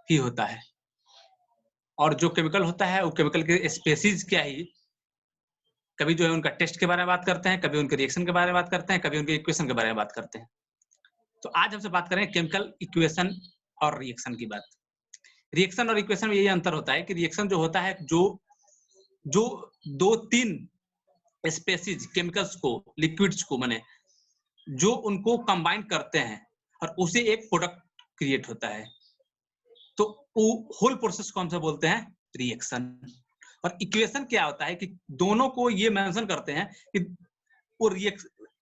ही होता है, और जो केमिकल होता है वो केमिकल के स्पेसीज क्या ही, कभी जो है उनका टेस्ट के बारे में बात करते हैं, कभी उनके रिएक्शन के बारे में बात करते हैं, कभी उनके इक्वेशन के बारे में बात करते हैं। तो आज हमसे बात करेंगे केमिकल इक्वेशन और रिएक्शन की बात। रिएक्शन और इक्वेशन में यही अंतर होता है कि रिएक्शन जो होता है, जो जो 2-3 स्पेसीज केमिकल्स को, लिक्विड्स को माने, जो उनको कंबाइन करते हैं और उसे एक प्रोडक्ट क्रिएट होता है, तो वो होल प्रोसेस को हमसे बोलते हैं रिएक्शन। और इक्वेशन क्या होता है कि दोनों को ये मेंशन करते हैं कि वो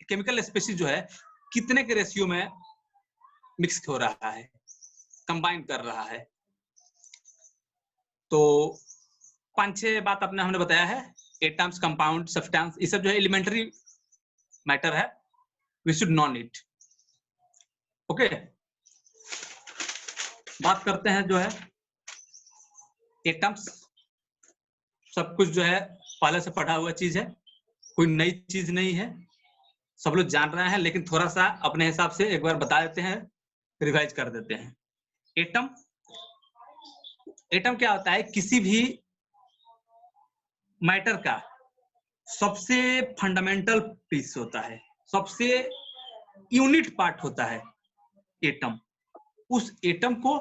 केमिकल स्पेसीज जो है कितने के रेशियो में मिक्स हो रहा है, कंबाइन कर रहा है। तो 5-6 बात अपने हमने बताया है, एटम्स, कंपाउंड, सब्सटेंस, ये सब जो है एलिमेंटरी मैटर है, we should known it. Okay, बात करते हैं जो है एटम्स। सब कुछ जो है पहले से पढ़ा हुआ चीज है, कोई नई चीज नहीं है, सब लोग जान रहे हैं, लेकिन थोड़ा सा अपने हिसाब से एक बार बता देते हैं, रिवाइज कर देते हैं। एटम क्या होता है? किसी भी मैटर का सबसे फंडामेंटल पीस होता है, सबसे यूनिट पार्ट होता है एटम। उस एटम को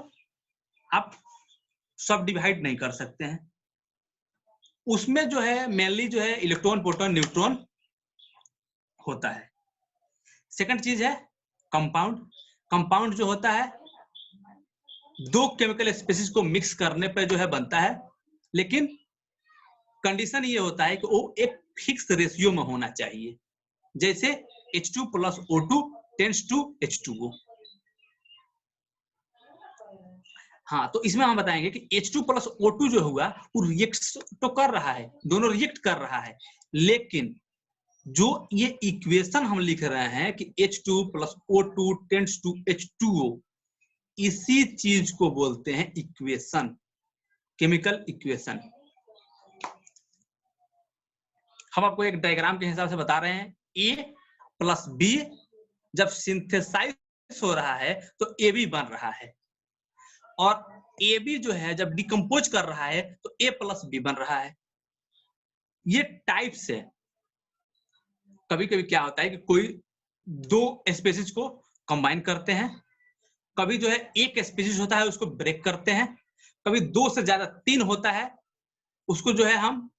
आप सब डिवाइड नहीं कर सकते हैं। उसमें जो है मेनली जो है इलेक्ट्रॉन, प्रोटॉन, न्यूट्रॉन होता है। सेकंड चीज है कंपाउंड। कंपाउंड जो होता है दो केमिकल स्पेसीज को मिक्स करने पे जो है बनता है, लेकिन कंडीशन ये होता है कि वो एक फिक्स रेशियो में होना चाहिए, जैसे H2 + O2 tends to H2O। हाँ, तो इसमें हम बताएंगे कि H2 + O2 जो हुआ वो रिएक्ट तो कर रहा है, दोनों रिएक्ट कर रहा है, लेकिन जो ये इक्वेशन हम लिख रहे हैं कि H2 + O2 tends to H2O, इसी चीज को बोलते हैं इक्वेशन, केमिकल इक्वेशन। हम आपको एक डायग्राम के हिसाब से बता रहे हैं। A + B जब सिंथेसाइज हो रहा है तो AB बन रहा है, और AB जो है जब डिकम्पोज कर रहा है तो A + B बन रहा है। ये टाइप से कभी कभी क्या होता है कि कोई दो स्पेसीज को कंबाइन करते हैं, कभी जो है एक स्पेसीज होता है उसको ब्रेक करते हैं, कभी 2 से ज्यादा 3 होता है उसको जो है हम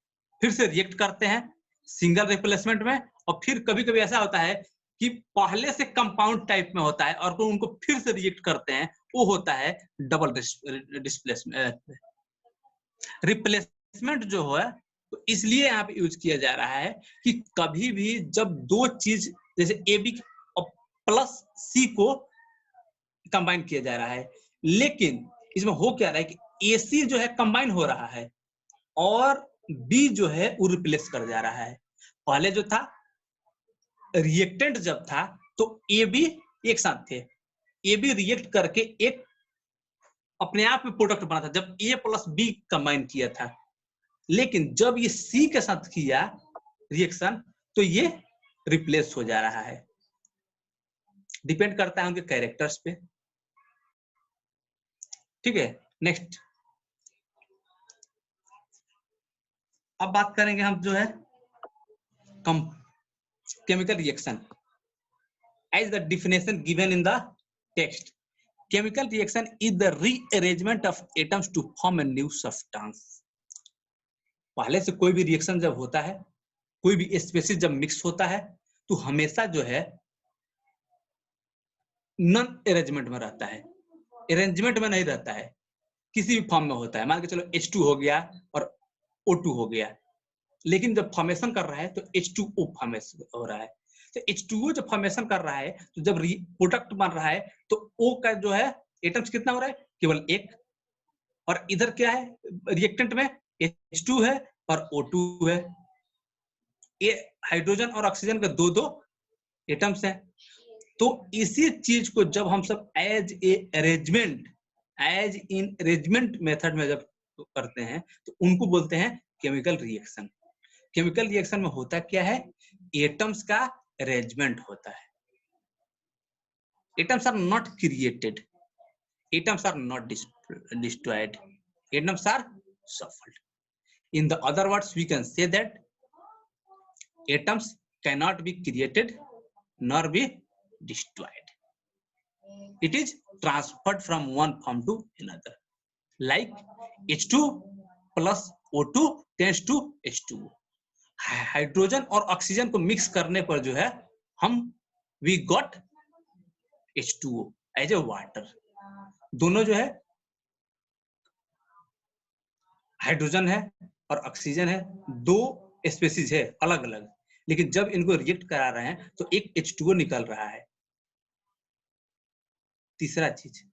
फिर से रिएक्ट करते हैं सिंगल रिप्लेसमेंट में, और फिर कभी कभी ऐसा होता है कि पहले से कंपाउंड टाइप में होता है और उनको फिर से रिएक्ट करते हैं, वो होता है डबल डिस्प्लेसमेंट, रिप्लेसमेंट जो है। तो इसलिए यहाँ पे यूज किया जा रहा है कि कभी भी जब दो चीज जैसे AB प्लस C को कंबाइन किया जा रहा है, लेकिन इसमें हो क्या रहा है कि AC जो है कंबाइन हो रहा है और B जो है वो रिप्लेस कर जा रहा है। पहले जो था रिएक्टेंट जब था तो AB एक साथ थे, AB रिएक्ट करके एक अपने आप में प्रोडक्ट बना था जब A + B कंबाइन किया था, लेकिन जब ये C के साथ किया रिएक्शन तो ये रिप्लेस हो जा रहा है। डिपेंड करता है उनके कैरेक्टर्स पे। ठीक है, नेक्स्ट अब बात करेंगे हम जो है chemical reaction as the definition given in the text. Chemical reaction is the rearrangement of atoms to form a new substance. पहले से कोई भी रिएक्शन जब होता है, कोई भी स्पेसीज जब मिक्स होता है तो हमेशा जो है नॉन अरेंजमेंट में रहता है, अरेंजमेंट में नहीं रहता है, किसी भी फॉर्म में होता है। मान के चलो H2 हो गया और O2 हो गया, लेकिन जब फॉर्मेशन कर रहा है तो H2O फॉर्मेशन हो रहा है। तो H2O जब फॉर्मेशन कर रहा है तो जब प्रोडक्ट बन रहा है तो O का जो है एटम्स कितना हो रहा है? केवल एक। और इधर क्या है रिएक्टेंट में? H2 है और O2 है। ये हाइड्रोजन और ऑक्सीजन के दो दो एटम्स हैं। तो इसी चीज को जब हम सब एज इन अरेंजमेंट मेथड में जब करते हैं तो उनको बोलते हैं केमिकल रिएक्शन। केमिकल रिएक्शन में होता क्या है? एटम्स का अरेंजमेंट होता है। Atoms are not created, atoms are not destroyed, atoms are shuffled. In the other words, we can say that atoms cannot be created nor be destroyed. It is transferred from one form to another. Like H2 plus O2 tends to H2O. Hydrogen और oxygen को mix करने पर जो है हम we got H2O as a water. दोनों जो है हाइड्रोजन है और ऑक्सीजन है, दो स्पेसीज है अलग अलग, लेकिन जब इनको रिएक्ट करा रहे हैं तो एक H2O निकल रहा है. तीसरा चीज,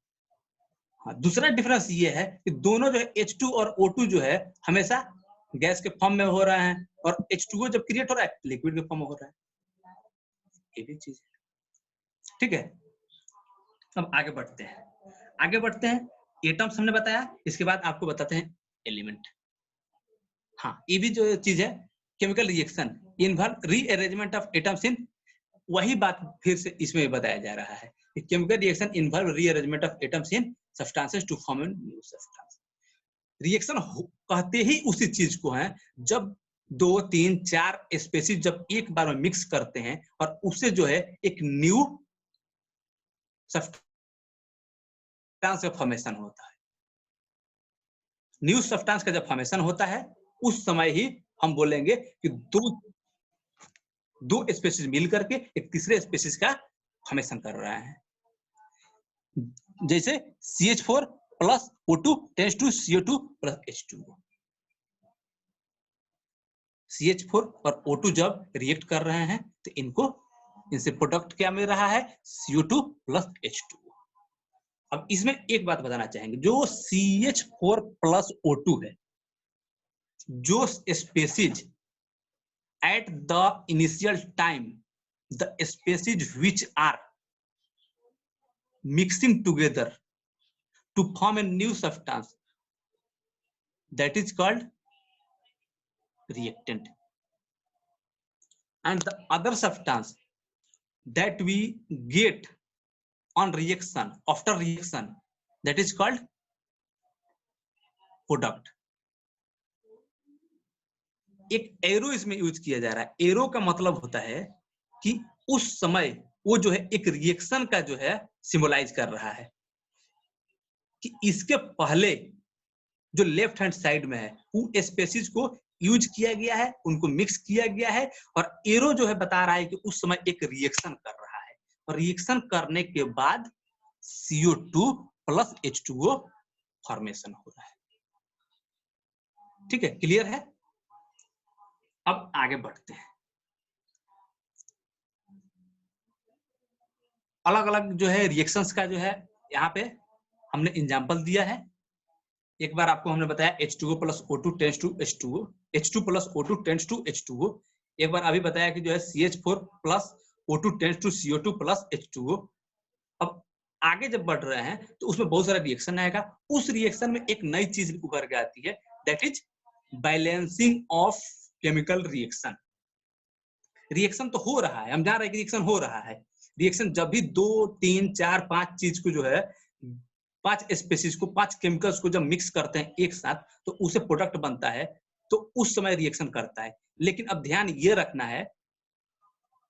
हाँ, दूसरा डिफरेंस ये है कि दोनों जो है H2 और O2 जो है हमेशा गैस के फॉर्म में हो रहे हैं और H2O जब क्रिएट हो रहा है लिक्विड के फॉर्म में हो रहा है. ये भी चीज है. ठीक है, अब आगे बढ़ते हैं. एटम्स हमने बताया, इसके बाद आपको बताते हैं एलिमेंट. हाँ, ये भी जो चीज है chemical reaction involve rearrangement of atoms इन, वही बात फिर से इसमें बताया जा रहा है कि chemical reaction involve rearrangement of atoms in substances to form new substance. Reaction कहते ही उसी चीज को है जब 2, 3, 4 स्पेसीज जब एक बार में मिक्स करते हैं और उससे जो है एक न्यू सब्सटेंस का फॉर्मेशन होता है. न्यू सब्सटेंस का जब फॉर्मेशन होता है उस समय ही हम बोलेंगे कि दो स्पेसीज मिल करके एक तीसरे स्पेसीज का फॉर्मेशन कर रहा है. जैसे CH4 plus O2 tends to CO2 plus H2O. CH4 और O2 जब रिएक्ट कर रहे हैं तो इनसे प्रोडक्ट क्या मिल रहा है, CO2 प्लस H2O. अब इसमें एक बात बताना चाहेंगे, जो CH4 प्लस O2 है, जो species at the initial time, the species which are mixing together to form a new substance, that is called reactant. And the other substance that we get on reaction, after reaction, that is called product. एक arrow इसमें use किया जा रहा है. Arrow का मतलब होता है कि उस समय वो जो है एक रिएक्शन का जो है सिंबलाइज कर रहा है कि इसके पहले जो लेफ्ट हैंड साइड में है वो स्पेसीज को यूज किया गया है, उनको मिक्स किया गया है, और एरो जो है बता रहा है कि उस समय एक रिएक्शन कर रहा है और रिएक्शन करने के बाद CO2 प्लस H2O फॉर्मेशन हो रहा है. ठीक है, क्लियर है. अब आगे बढ़ते हैं. अलग अलग जो है रिएक्शंस का जो है यहाँ पे हमने एग्जांपल दिया है. एक बार आपको हमने बताया H2O plus O2 tends to H2O, H2 plus O2 tends to H2O. एक बार अभी बताया कि जो है CH4 plus O2 tends to CO2 plus H2O. अब आगे जब बढ़ रहे हैं तो उसमें बहुत सारा रिएक्शन आएगा. उस रिएक्शन में एक नई चीज उभर के आती है, that is balancing of chemical reaction. Reaction तो हो रहा है, हम जान रहे हैं कि रिएक्शन हो रहा है. रिएक्शन जब भी 2, 3, 4, 5 चीज को जो है 5 स्पेसीज को 5 केमिकल्स को जब मिक्स करते हैं एक साथ तो उसे प्रोडक्ट बनता है, तो उस समय रिएक्शन करता है. लेकिन अब ध्यान ये रखना है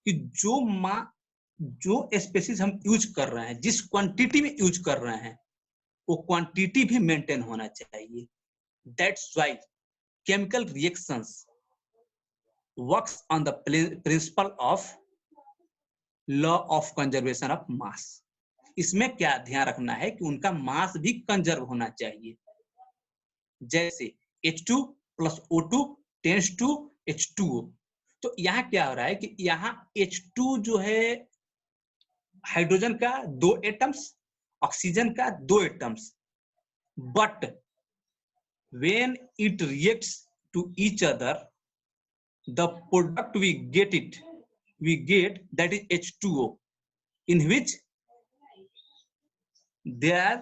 कि जो स्पेसीज हम यूज कर रहे हैं, जिस क्वांटिटी में यूज कर रहे हैं, वो क्वांटिटी भी मेंटेन होना चाहिए. That's why chemical reactions works on the principle of law of conservation of mass. इसमें क्या ध्यान रखना है कि उनका मास भी कंजर्व होना चाहिए. जैसे H2 plus O2 tends to H2O. तो यहाँ क्या हो रहा है कि यहाँ H2 जो है हाइड्रोजन का 2 एटम्स, ऑक्सीजन का 2 atoms, but when it reacts to each other, the product we get that is H2O, in which there are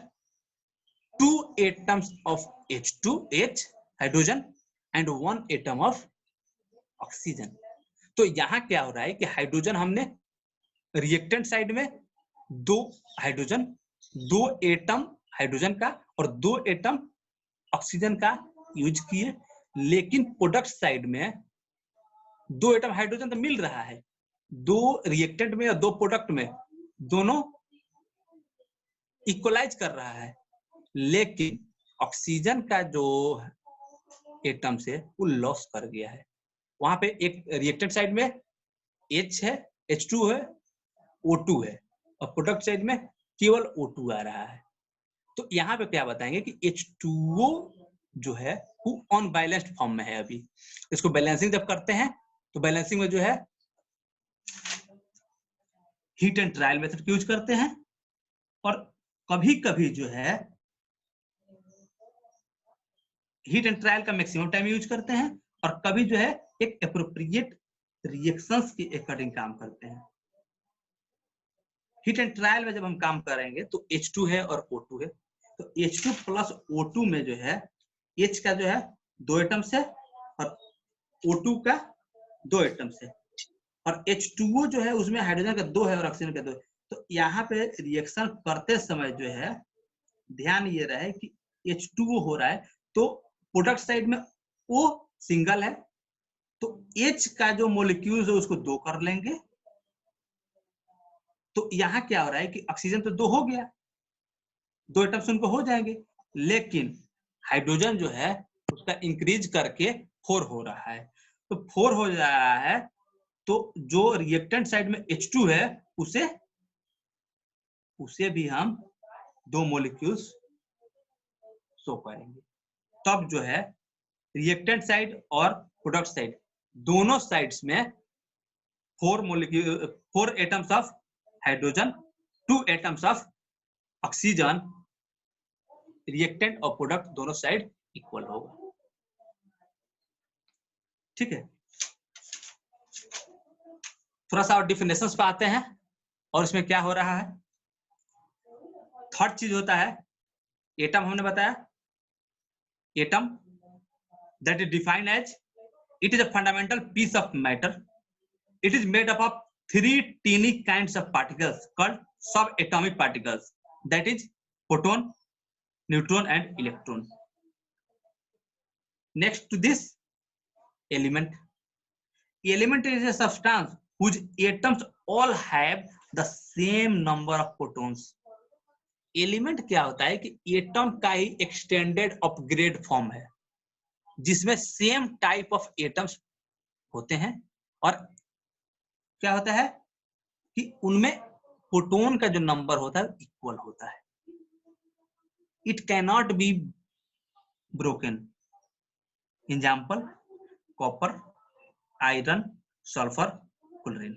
2 atoms of H2H hydrogen and 1 atom of oxygen. तो यहाँ क्या हो रहा है कि हाइड्रोजन हमने रिएक्टेंट साइड में 2 हाइड्रोजन, 2 एटम हाइड्रोजन का और 2 एटम ऑक्सीजन का यूज किए, लेकिन प्रोडक्ट साइड में 2 एटम हाइड्रोजन तो मिल रहा है, 2 रिएक्टेंट में और 2 प्रोडक्ट में दोनों इक्वलाइज कर रहा है, लेकिन ऑक्सीजन का जो एटम से वो लॉस कर गया है। वहां पे एक रिएक्टेंट साइड में H है, H2 है, O2 है, और प्रोडक्ट साइड में केवल O2 आ रहा है। तो यहाँ पे क्या बताएंगे कि H2O जो है वो अनबैलेंस्ड फॉर्म में है अभी। इसको बैलेंसिंग जब करते हैं तो बैलेंसिंग में जो है heat and trial method use करते हैं, और कभी कभी जो है हीट एंड ट्रायल का मैक्सिमम टाइम यूज करते हैं, और कभी जो है एक एप्रोप्रिएट रिएक्शंस के अकॉर्डिंग काम करते हैं। हीट एंड ट्रायल में जब हम काम करेंगे तो H2 है और O2 है, तो H2 प्लस O2 में जो है H का जो है 2 एटम से और O2 का 2 एटम से, और H2O जो है उसमें हाइड्रोजन का 2 है और ऑक्सीजन का 2 है। तो यहाँ पे रिएक्शन करते समय जो है ध्यान ये रहे कि H2O हो रहा है, तो प्रोडक्ट साइड में O सिंगल है, तो H का जो मोलिक्यूल है उसको 2 कर लेंगे। तो यहाँ क्या हो रहा है कि ऑक्सीजन तो 2 हो गया, 2 एटम्स उनको हो जाएंगे, लेकिन हाइड्रोजन जो है उसका इंक्रीज करके 4 हो रहा है। तो 4 हो जा रहा है, तो जो रिएक्टेंट साइड में H2 है उसे भी हम 2 मॉलिक्यूल्स शो करेंगे। तब जो है रिएक्टेंट साइड और प्रोडक्ट साइड दोनों साइड्स में 4 atoms of hydrogen, 2 atoms of oxygen, reactant और प्रोडक्ट दोनों साइड इक्वल होगा। ठीक है, थोड़ा सा और डिफिनेशंस पे आते हैं, और इसमें क्या हो रहा है। थर्ड चीज होता है एटम। हमने बताया atom that is defined as it is a fundamental piece of matter, it is made up of 3 teeny kinds of particles called subatomic particles, that is photon, neutron and electron. Next to this, element. Element is a substance whose atoms all have the same number of protons. Element क्या होता है कि atom का ही extended upgrade form है, जिसमें same type of atoms होते हैं, और क्या होता है कि उनमें प्रोटॉन का जो नंबर होता है इक्वल होता है। It can not be broken. Example copper, iron, sulphur, chlorine.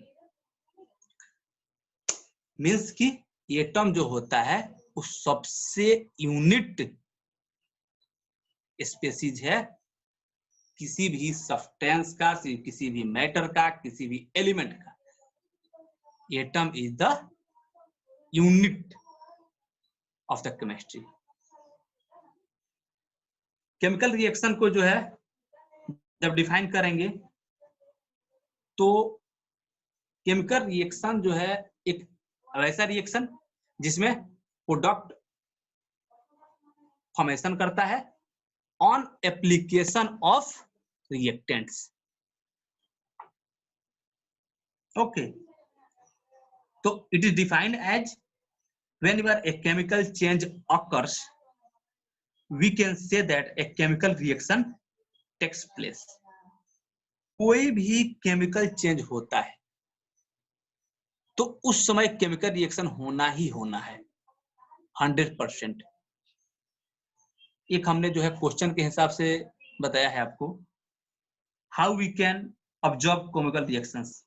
Means कि एटम जो होता है वो सबसे यूनिट स्पेसीज है किसी भी सब्सटेंस का, किसी भी मैटर का, किसी भी एलिमेंट का। Atom is the unit of the chemistry. Chemical reaction को जो है जब डिफाइन करेंगे तो केमिकल रिएक्शन जो है एक ऐसा रिएक्शन जिसमें प्रोडक्ट फॉर्मेशन करता है on application of reactants. Okay, तो it is defined as whenever a chemical change occurs, we can say that a chemical reaction takes place. कोई भी केमिकल चेंज होता है तो उस समय केमिकल रिएक्शन होना ही होना है 100%। एक हमने जो है क्वेश्चन के हिसाब से बताया है आपको, how we can observe chemical reactions.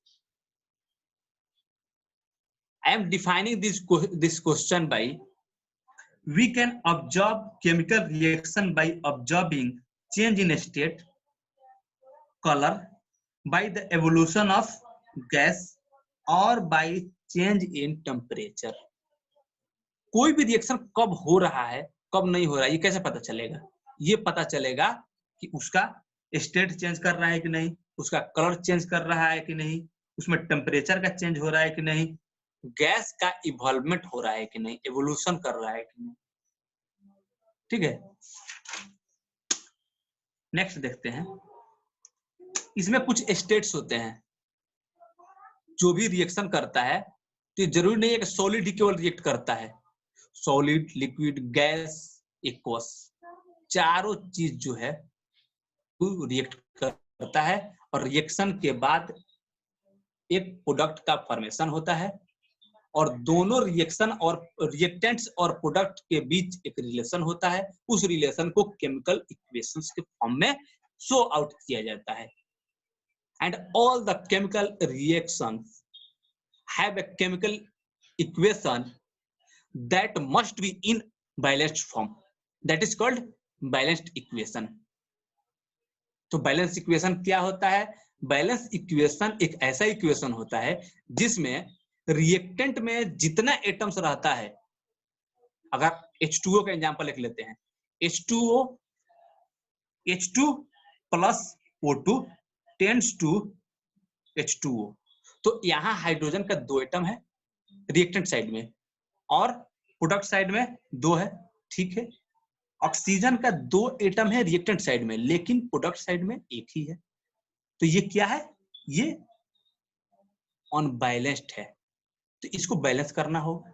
I am defining this question by we can observe chemical reaction by observing change in state, color, by the evolution of gas or by change in temperature. कोई भी reaction कब हो रहा है कब नहीं हो रहा है ये कैसे पता चलेगा? ये पता चलेगा कि उसका स्टेट चेंज कर रहा है कि नहीं, उसका कलर चेंज कर रहा है कि नहीं, उसमें टेम्परेचर का चेंज हो रहा है कि नहीं, गैस का इवॉल्वमेंट हो रहा है कि नहीं, एवोल्यूशन कर रहा है कि नहीं। ठीक है। नेक्स्ट देखते हैं, इसमें कुछ स्टेट्स होते हैं जो भी रिएक्शन करता है, तो ये जरूरी नहीं है कि सॉलिड ही केवल रिएक्ट करता है। सॉलिड, लिक्विड, गैस, एक्वस, चारों चीज जो है वो रिएक्ट करता है, और रिएक्शन के बाद एक प्रोडक्ट का फॉर्मेशन होता है, और दोनों रिएक्शन और रिएक्टेंट्स और प्रोडक्ट के बीच एक रिलेशन होता है। उस रिलेशन को केमिकल इक्वेशंस के फॉर्म में शो आउट किया जाता है। And all the chemical reactions have a chemical equation that must be in balanced form, that is called balanced equation। तो बैलेंस इक्वेशन क्या होता है? बैलेंस इक्वेशन एक ऐसा इक्वेशन होता है जिसमें रिएक्टेंट में जितना एटम्स रहता है, अगर H2O का एग्जांपल लिख लेते हैं, H2O H2 plus O2 tends to H2O, तो यहाँ हाइड्रोजन का 2 एटम है रिएक्टेंट साइड में, और प्रोडक्ट साइड में 2 है, ठीक है। ऑक्सीजन का 2 एटम है रिएक्टेंट साइड में, लेकिन प्रोडक्ट साइड में 1 ही है। तो ये क्या है? ये अनबैलेंस्ड है, तो इसको बैलेंस करना होगा,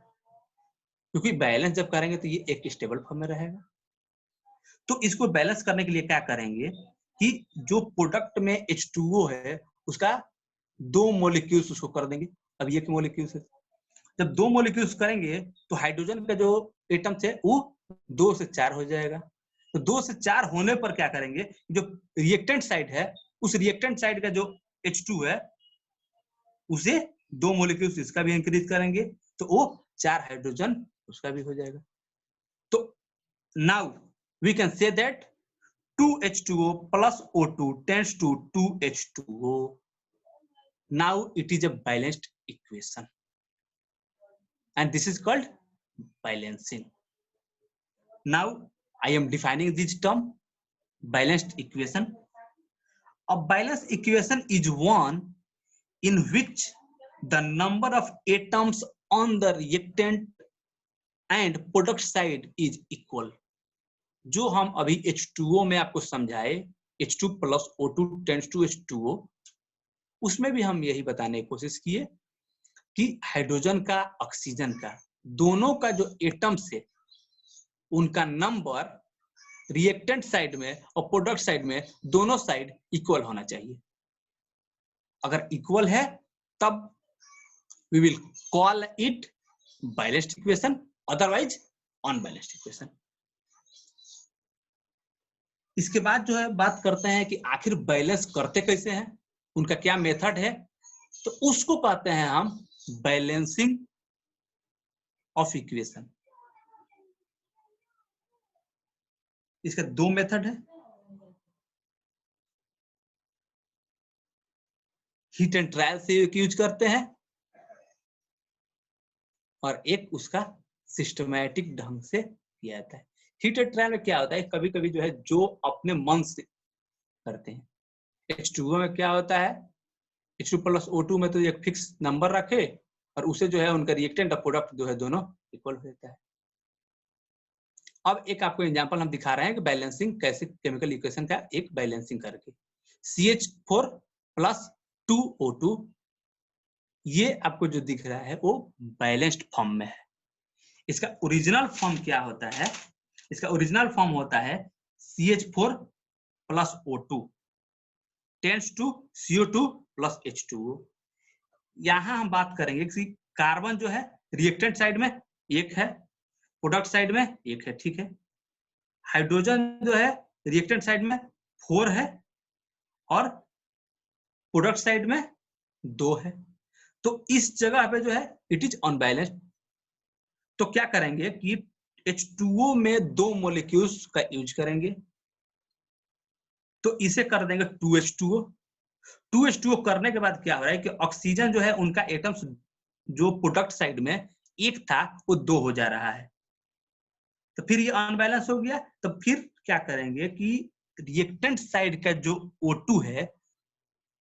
क्योंकि बैलेंस जब करेंगे तो ये एक स्टेबल फॉर्म में रहेगा। तो इसको बैलेंस करने के लिए क्या करेंगे कि जो प्रोडक्ट में H2O है उसका 2 मॉलिक्यूल्स उसको कर देंगे। अब ये के मॉलिक्यूल्स है, जब 2 मॉलिक्यूल्स करेंगे तो हाइड्रोजन का जो एटम है वो 2 से 4 हो जाएगा। तो 2 से 4 होने पर क्या करेंगे, जो रिएक्टेंट साइड है उस रिएक्टेंट साइड का जो H2 है उसे 2 मॉलिक्यूल्स इसका भी इंक्रीज करेंगे, तो वो 4 हाइड्रोजन उसका भी हो जाएगा। तो now we can say that 2H2O plus O2 tends to 2H2O. Now it is a balanced equation, and this is called balancing. Now I am defining this term, balanced equation. A balanced equation is one in which the number of atoms on the reactant and product side is equal. जो हम अभी H2O में आपको समझाए, H2 plus O2 tends to H2O, उसमें भी हम यही बताने की कोशिश किए कि हाइड्रोजन का, ऑक्सीजन का, दोनों का जो एटम्स है उनका नंबर रिएक्टेंट साइड में और प्रोडक्ट साइड में दोनों साइड इक्वल होना चाहिए। अगर इक्वल है तब we will call it balanced equation, otherwise unbalanced equation. इसके बाद जो है बात करते हैं कि आखिर बैलेंस करते कैसे हैं, उनका क्या मेथड है, तो उसको कहते हैं हम बैलेंसिंग ऑफ इक्वेशन। इसका 2 मेथड है, हीट एंड ट्रायल से एक यूज करते हैं और एक उसका सिस्टमैटिक ढंग से किया जाता है। हीट एंड ट्रायल में क्या होता है, कभी कभी जो है जो अपने मन से करते हैं। H2O में क्या होता है, H2 प्लस O2 में तो एक फिक्स नंबर रखे और उसे जो है उनका रिएक्टेंट और प्रोडक्ट जो है दोनों इक्वल हो जाता है। अब एक आपको एग्जांपल हम दिखा रहे हैं कि बैलेंसिंग कैसे, केमिकल इक्वेशन का एक बैलेंसिंग करके। CH4 प्लस 2O2, ये आपको जो दिख रहा है वो बैलेंस्ड फॉर्म में है। इसका ओरिजिनल फॉर्म क्या होता है, इसका ओरिजिनल फॉर्म होता है CH4 plus O2 tends to CO2 plus H2O। यहां हम बात करेंगे कि कार्बन जो है रिएक्टेंट साइड में 1 है, प्रोडक्ट साइड में 1 है, ठीक है। हाइड्रोजन जो है रिएक्टेंट साइड में 4 है और प्रोडक्ट साइड में 2 है। तो इस जगह पे जो है इट इज अनबैलेंस्ड। तो क्या करेंगे कि H2O में 2 मॉलिक्यूल्स का यूज करेंगे, तो इसे कर देंगे 2H2O। 2H2O करने के बाद क्या हो रहा है कि ऑक्सीजन जो है उनका एटम्स जो प्रोडक्ट साइड में 1 था वो 2 हो जा रहा है, तो फिर ये अनबैलेंस हो गया। तो फिर क्या करेंगे कि रिएक्टेंट साइड का जो O2 है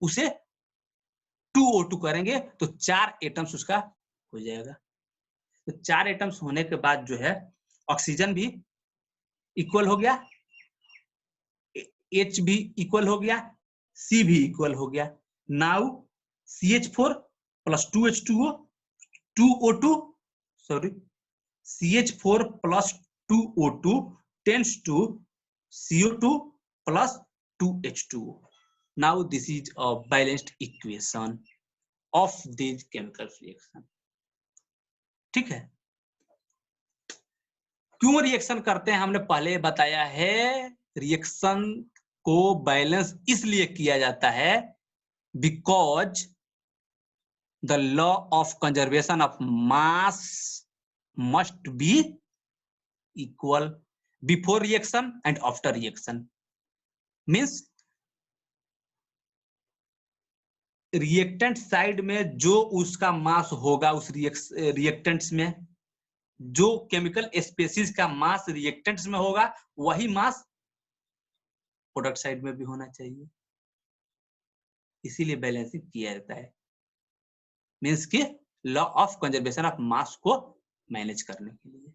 उसे 2O2 करेंगे, तो 4 एटम्स उसका हो जाएगा। तो 4 एटम्स होने के बाद जो है ऑक्सीजन भी इक्वल हो गया, H भी इक्वल हो गया, C भी इक्वल हो गया। Now CH4 plus 2H2O 2O2 sorry CH4 plus 2O2 tends to CO2 plus 2H2O. Now this is a balanced equation of these chemical reaction. ठीक है, क्यों रिएक्शन करते हैं हमने पहले बताया है। रिएक्शन को बैलेंस इसलिए किया जाता है because the law of conservation of mass must be equal before reaction and after reaction. Means reactant side में जो उसका मास होगा, उस रिएक्टेंट्स में जो केमिकल स्पेसीज का मास रिएक्टेंट्स में होगा, वही मास प्रोडक्ट साइड में भी होना चाहिए। इसीलिए बैलेंसिंग किया जाता है, मींस कि law of conservation of mass को मैनेज करने के लिए।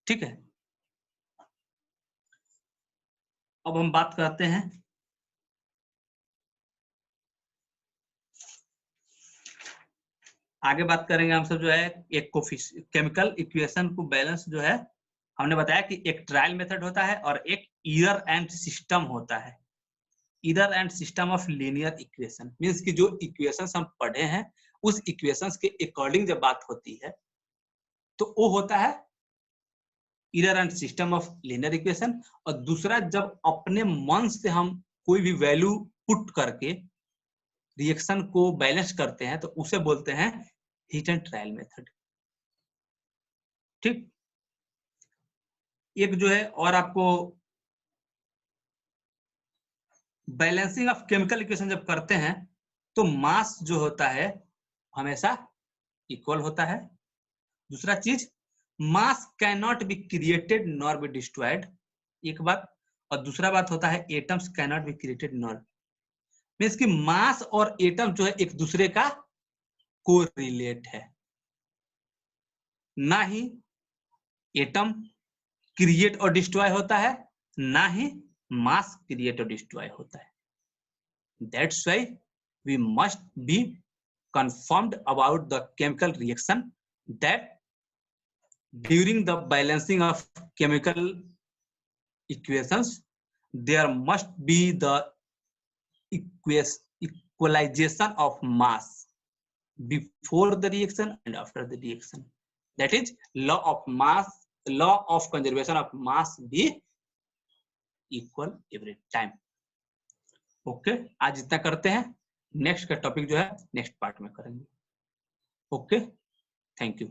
ठीक है, अब हम बात करते हैं आगे बात करेंगे हम सब जो है एक केमिकल इक्वेशन को बैलेंस जो है हमने बताया कि एक ट्रायल मेथड होता है और एक ईरर एंड सिस्टम होता है। Error and system of linear equation means कि जो इक्वेशंस हम पढ़े हैं उस इक्वेशंस के अकॉर्डिंग जब बात होती है तो वो होता है error and system of linear equation. और दूसरा जब अपने मन से हम कोई भी वैल्यू पुट करके रिएक्शन को बैलेंस करते हैं तो उसे बोलते हैं हीट एंड ट्रायल मेथड। ठीक, एक जो है और आपको बैलेंसिंग ऑफ केमिकल इक्वेशन जब करते हैं तो मास जो होता है हमेशा इक्वल होता है। दूसरा चीज मास can not be created nor be destroyed, एक बात। और दूसरा बात होता है atoms can not be created nor, means कि मास और एटम जो है एक दूसरे का कोरिलेट है, ना ही एटम क्रिएट और डिस्ट्रॉय होता है, ना ही मास क्रिएट और डिस्ट्रॉय होता है। That's why we must be confirmed about the chemical reaction that during the balancing of chemical equations there must be the equalization of mass before the reaction and after the reaction. That is law of mass, law of conservation of mass be equal every time. Okay, आज इतना करते हैं, next का topic जो है next part में करेंगे। Okay, thank you.